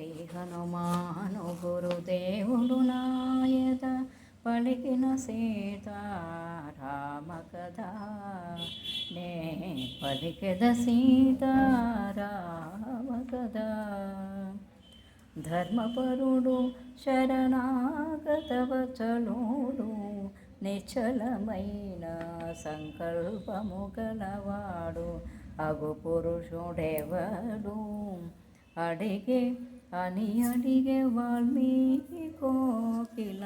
శ్రీ హనుమాను గురుదేవుడు నాయత పలికిన సీతారామ కథ నే పలికెద సీతారామ కథ. ధర్మపరుడు శరణాగతవచలుడు నిశ్చలమైన సంకల్పము గలవాడు అగు పురుషుడెవడు అడిగే వాల్మీకి కోకిల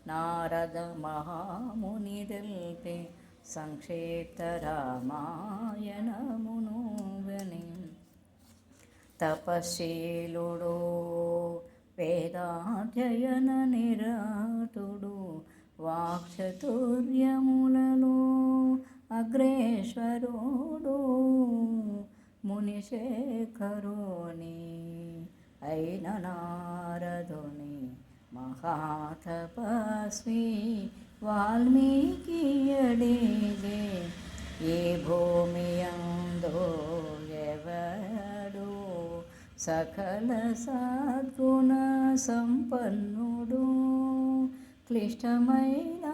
నారద మహాముని తెలిపే సంక్షిప్త రామాయణమును విని తపశీలుడు వేదాధ్యయన నిరతుడు వాక్చతుర్యములలో అగ్రేశ్వరుడు మునిశేఖరుని అయిన నారదుని మహాతపస్వి వాల్మీకి అడిగే ఏ భూమి యందో ఎవడు సకల సద్గుణ సంపన్నుడు క్లిష్టమైన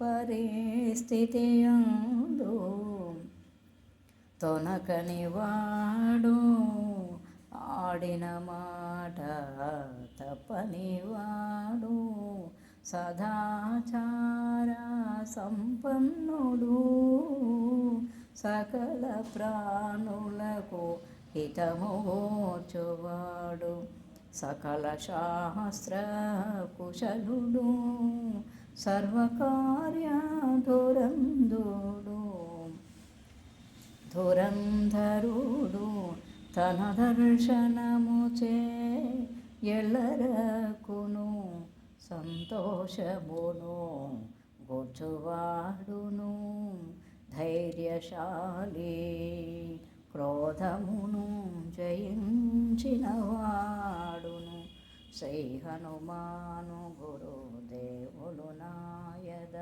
పరిస్థితి యందు తొనకని వాడు ఆడిన మాట తప్పని వాడు సదాచార సంపన్నుడు సకల ప్రాణులకు హితమోచువాడు సకల శాస్త్ర కుశలుడు సర్వకార్య ధురంధరుడు తన దర్శనముచే ఎల్లరకును సంతోషమును గొచ్చువాడును ధైర్యశాలి క్రోధమును జయించినవాడును శ్రీ హనుమాను గురుదేవులు నాయద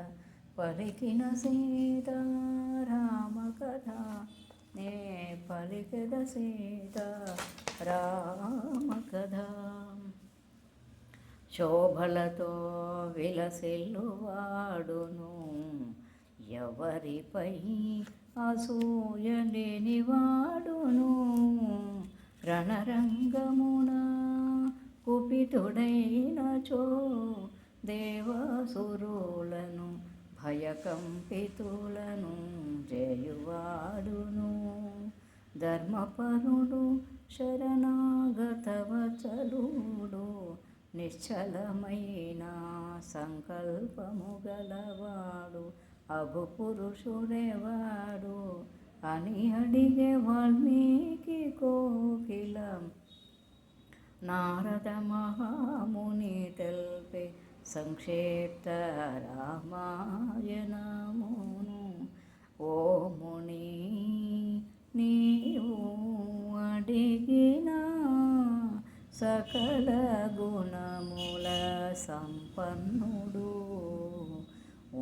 పలికిన సీతారామ కథ నే పలికిన సీతారామ కథ. శోభలతో విలసిల్లువాడును ఎవరిపై అసూయ లేనివాడును రణరంగమున కుపితుడైనచో దేవసురులను భయకంపితులను జయువాడును ధర్మపరుడు శరణాగతవచలుడు నిశ్చలమైన సంకల్పము గలవాడు అగు పురుషుడెవాడు అని అడిగే వాల్మీకి కోకిల నారద మహాముని తెల్పే సంక్షిప్త రామాయణమును. ఓ ముని నీవు అడిగిన సకల గుణముల సంపన్నుడు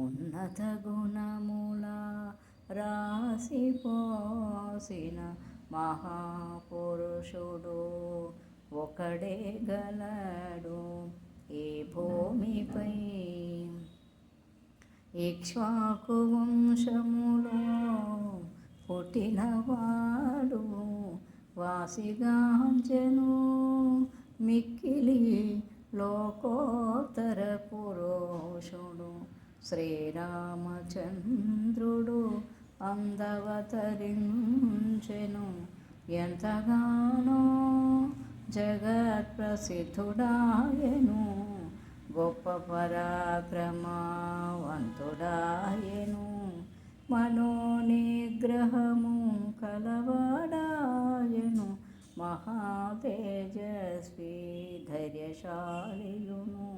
ఉన్నత గుణముల రాసిపోసిన మహాపురుషుడు ఒకడే గలడు ఈ భూమిపై. ఇక్ష్వాకు వంశములో పుట్టినవాడు వాసిగాంచెను మిక్కిలి లోకోత్తర పురుషుడు శ్రీరామచంద్రుడు అందవతరించెను ఎంతగానో జగత్ప్రసిద్ధుడాయెను గొప్ప పరాక్రమవంతుడాయెను మనోనిగ్రహము కలవాడాయెను మహాతేజస్వి ధైర్యశాలియును.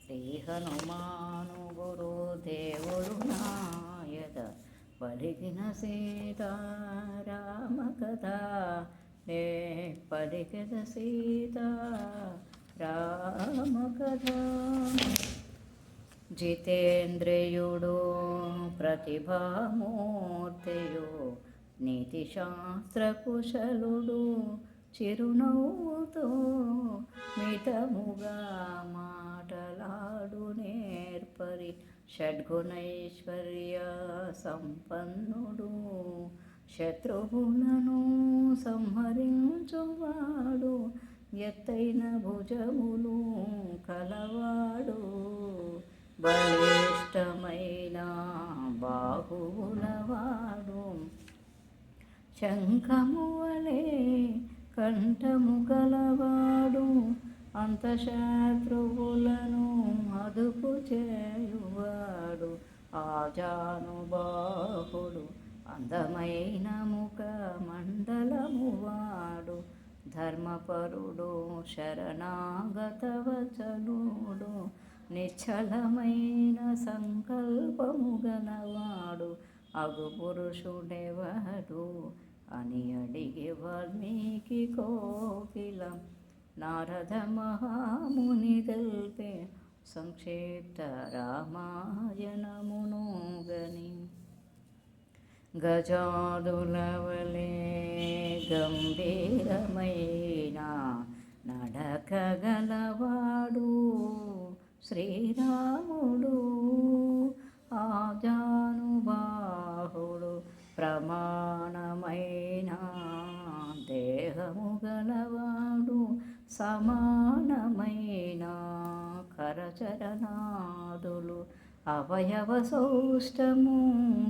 శ్రీ హనుమాను గురుదేవుడు నాయద పలికిన సీతారామ కథ నే పలికిన సీతారామ కథ. జితేంద్రియుడు ప్రతిభామూర్తియు నీతిశాస్త్ర కుశలుడు చిరునవ్వుతో మితముగా మాటలాడు నేర్పరి షడ్గుణైశ్వర్య సంపన్నుడు శత్రువులను సంహరించువాడు ఎత్తైన భుజములు కలవాడు బలిష్టమైన బాహువులవాడు శంఖము వలె కంఠము గలవాడు అంతశత్రువులను అదుపు చేయువాడు ఆజానుబాహుడు అందమైన ముఖ మండలము వాడు ధర్మపరుడు శరణాగతవచనుడు నిశ్చలమైన సంకల్పము గలవాడు అగు పురుషుడెవడు అని అడిగి వాల్మీకి కోకిలం నారద మహాముని తెల్పే సంక్షిప్త రామాయణమును గని గజాదులవలే గంభీరమైన నడకగలవాడు శ్రీరాముడు ఆజానుబాహుడు ప్రమాణమైన దేహము గలవాడు సమానమైన కరచరణాదులు అవయవ సౌష్టము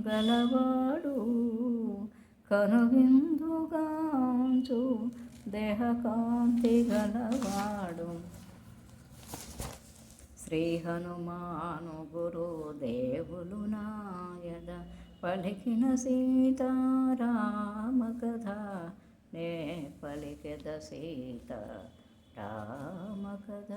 గలవాడు కనువిందుగాంచు దేహకాంతి గలవాడు శ్రీ హనుమాను గురుదేవులు నాయద పలికిన సీతారామ కథ నే పలికెద సీత రామ కథ.